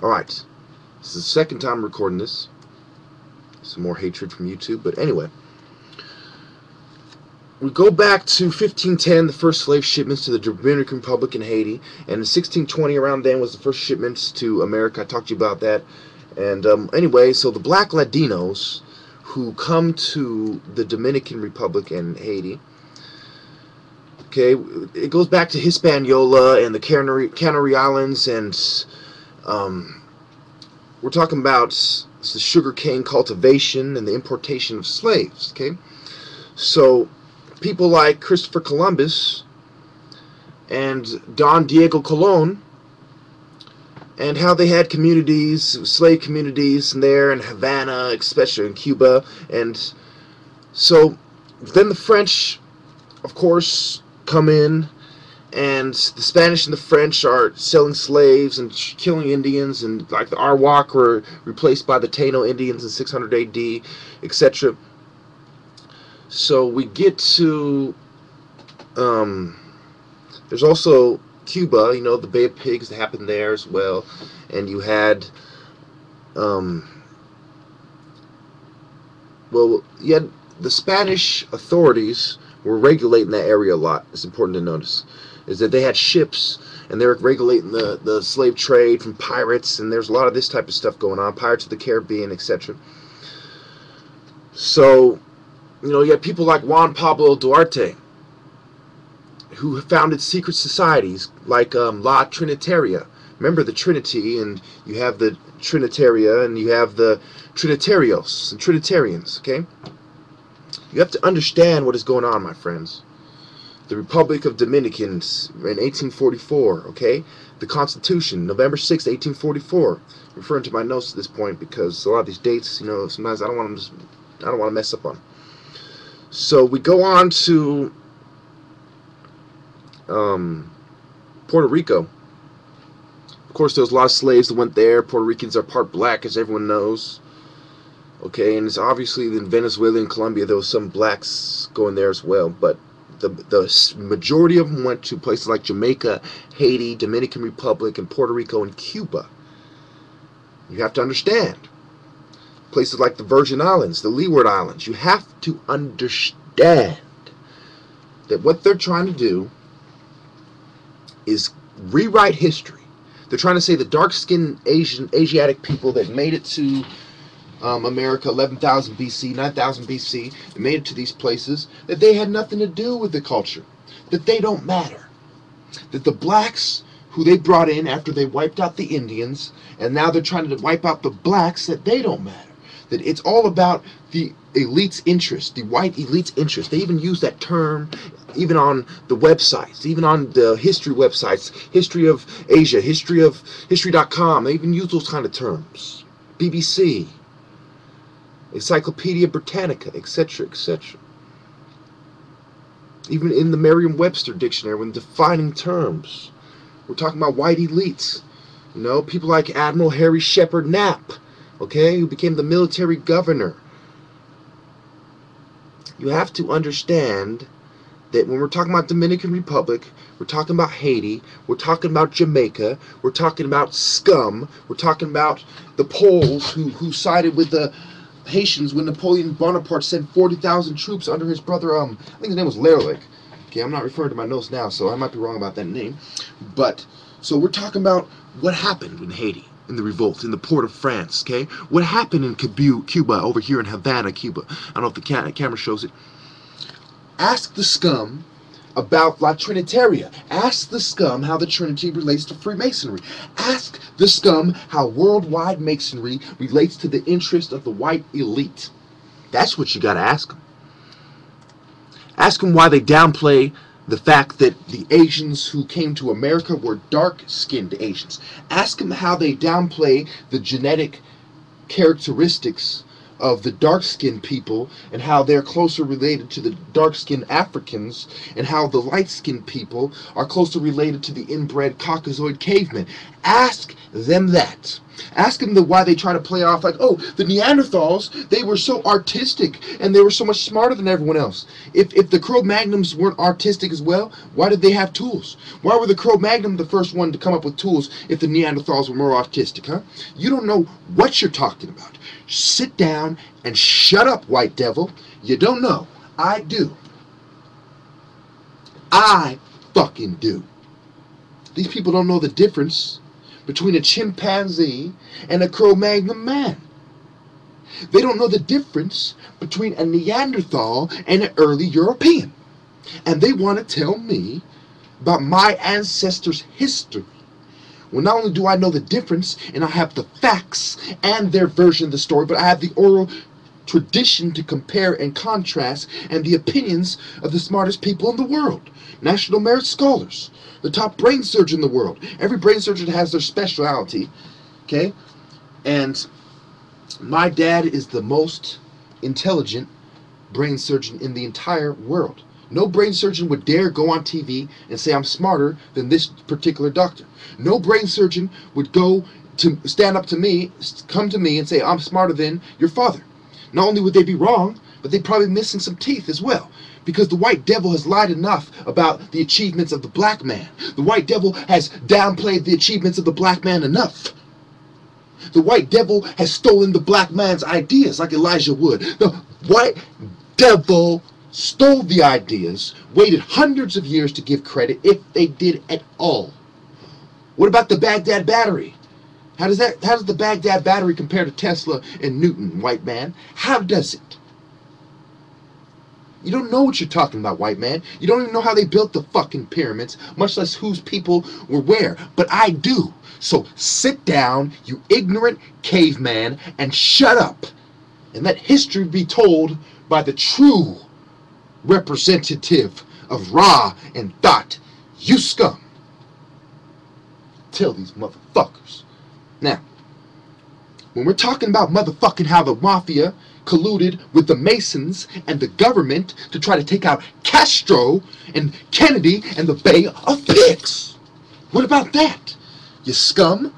Alright, this is the second time I'm recording this. Some more hatred from YouTube, but anyway. We go back to 1510, the first slave shipments to the Dominican Republic and Haiti, and in 1620, around then, was the first shipments to America. I talked to you about that. And anyway, so the black Latinos who come to the Dominican Republic and Haiti, okay, it goes back to Hispaniola and the Canary Islands, and we're talking about the sugarcane cultivation and the importation of slaves, okay? So people like Christopher Columbus and Don Diego Colon, and how they had communities, slave communities in there in Havana, especially in Cuba. And so then the French, of course, come in, and the Spanish and the French are selling slaves and killing Indians, and like the Arawak were replaced by the Taino Indians in 600 AD, etc. So we get to, there's also Cuba, you know, the Bay of Pigs that happened there as well, and you had, well, you had the Spanish authorities were regulating that area a lot. It's important to notice, is that they had ships, and they were regulating the slave trade from pirates, and there's a lot of this type of stuff going on, Pirates of the Caribbean, etc. So, you know, you had people like Juan Pablo Duarte, who founded secret societies like La Trinitaria. Remember the Trinity, and you have the Trinitaria, and you have the Trinitarios and Trinitarians, okay? You have to understand what is going on, my friends. The Republic of Dominicans in 1844, okay? The Constitution, November 6, 1844. Referring to my notes at this point because a lot of these dates, you know, sometimes I don't want to mess up on. So we go on to Puerto Rico. Of course, there was a lot of slaves that went there. Puerto Ricans are part black, as everyone knows. Okay, and it's obviously in Venezuela and Colombia there was some blacks going there as well, but the majority of them went to places like Jamaica, Haiti, Dominican Republic, and Puerto Rico and Cuba. You have to understand. Places like the Virgin Islands, the Leeward Islands. You have to understand that what they're trying to do is rewrite history. They're trying to say the dark-skinned Asiatic people that made it to America 11,000 BC, 9,000 BC, they made it to these places, that they had nothing to do with the culture, that they don't matter, that the blacks who they brought in after they wiped out the Indians, and now they're trying to wipe out the blacks, that they don't matter, that it's all about the elite's interest, the white elite's interest. They even use that term even on the websites, even on the history websites, History of Asia, History.com, they even use those kind of terms. BBC, Encyclopedia Britannica, etc., etc. Even in the Merriam-Webster dictionary, when defining terms, we're talking about white elites. You know, people like Admiral Harry Shepard Knapp, okay, who became the military governor. You have to understand that when we're talking about Dominican Republic, we're talking about Haiti, we're talking about Jamaica, we're talking about scum, we're talking about the Poles who sided with the Haitians when Napoleon Bonaparte sent 40,000 troops under his brother, I think his name was Lerlick. Okay, I'm not referring to my notes now, so I might be wrong about that name. But, so we're talking about what happened in Haiti, in the revolt, in the port of France, okay? What happened in Cuba, over here in Havana, Cuba. I don't know if the camera shows it. Ask the scum about La Trinitaria. Ask the scum how the Trinity relates to Freemasonry. Ask the scum how worldwide Masonry relates to the interest of the white elite. That's what you got to ask them. Ask them why they downplay the fact that the Asians who came to America were dark-skinned Asians. Ask them how they downplay the genetic characteristics of the dark-skinned people and how they're closer related to the dark-skinned Africans, and how the light-skinned people are closer related to the inbred Caucasoid cavemen. Ask them that. Ask them why they try to play off like, oh, the Neanderthals, they were so artistic and they were so much smarter than everyone else. If the Cro-Magnons weren't artistic as well, why did they have tools? Why were the Cro-Magnon the first one to come up with tools if the Neanderthals were more artistic, huh? You don't know what you're talking about. Sit down and shut up, white devil. You don't know. I do. I fucking do. These people don't know the difference between a chimpanzee and a Cro-Magnon man. They don't know the difference between a Neanderthal and an early European. And they want to tell me about my ancestors' history. Well, not only do I know the difference, and I have the facts and their version of the story, but I have the oral tradition to compare and contrast, and the opinions of the smartest people in the world. National merit scholars, the top brain surgeon in the world. Every brain surgeon has their specialty, okay? And my dad is the most intelligent brain surgeon in the entire world. No brain surgeon would dare go on TV and say, I'm smarter than this particular doctor. No brain surgeon would go to stand up to me, come to me and say, I'm smarter than your father. Not only would they be wrong, but they'd probably be missing some teeth as well. Because the white devil has lied enough about the achievements of the black man. The white devil has downplayed the achievements of the black man enough. The white devil has stolen the black man's ideas like Elijah Wood. The white devil stole the ideas, waited hundreds of years to give credit, if they did at all. What about the Baghdad battery? How does the Baghdad battery compare to Tesla and Newton, white man? How does it? You don't know what you're talking about, white man. You don't even know how they built the fucking pyramids, much less whose people were where. But I do. So sit down, you ignorant caveman, and shut up. And let history be told by the true representative of Ra and Dot, you scum. Tell these motherfuckers. Now, when we're talking about motherfucking how the mafia colluded with the Masons and the government to try to take out Castro and Kennedy and the Bay of Pigs. What about that, you scum?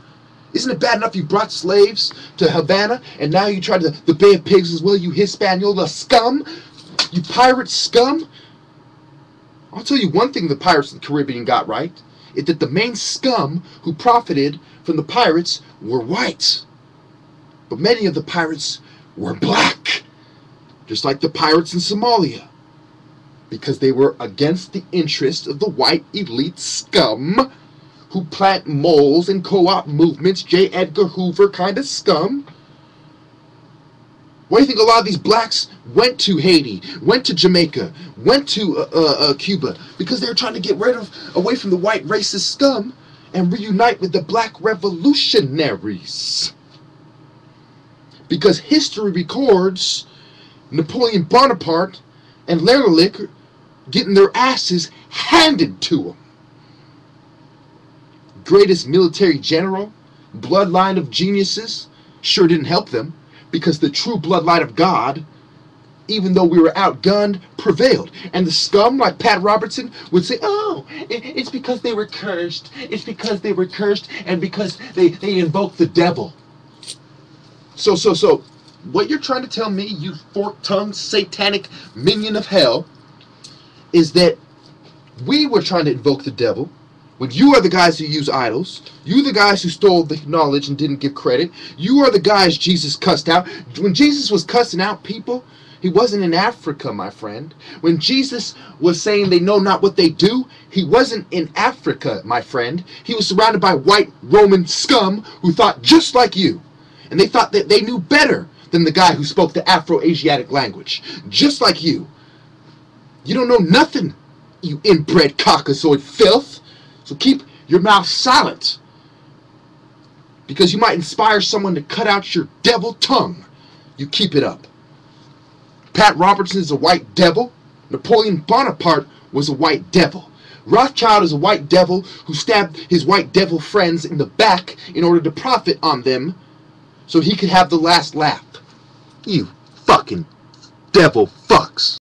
Isn't it bad enough you brought slaves to Havana and now you try to the Bay of Pigs as well, you Hispaniola scum? You pirate scum? I'll tell you one thing the pirates of the Caribbean got right. Is that the main scum who profited from the pirates were white. But many of the pirates were black, just like the pirates in Somalia, because they were against the interest of the white elite scum who plant moles and co-op movements, J. Edgar Hoover kind of scum. Why do you think a lot of these blacks went to Haiti, went to Jamaica, went to Cuba? Because they were trying to get away from the white racist scum and reunite with the black revolutionaries. Because history records Napoleon Bonaparte and Lerlich getting their asses handed to them. Greatest military general, bloodline of geniuses, sure didn't help them, because the true bloodline of God, even though we were outgunned, prevailed. And the scum, like Pat Robertson, would say, oh, it's because they were cursed. It's because they were cursed and because they invoked the devil. So, what you're trying to tell me, you fork-tongued satanic minion of hell, is that we were trying to invoke the devil, when you are the guys who use idols, you the guys who stole the knowledge and didn't give credit, you are the guys Jesus cussed out. When Jesus was cussing out people, he wasn't in Africa, my friend. When Jesus was saying they know not what they do, he wasn't in Africa, my friend. He was surrounded by white Roman scum who thought just like you. And they thought that they knew better than the guy who spoke the Afro-Asiatic language. Just like you. You don't know nothing, you inbred Caucasoid filth. So keep your mouth silent. Because you might inspire someone to cut out your devil tongue. You keep it up. Pat Robertson is a white devil. Napoleon Bonaparte was a white devil. Rothschild is a white devil who stabbed his white devil friends in the back in order to profit on them so he could have the last laugh. You fucking devil fucks.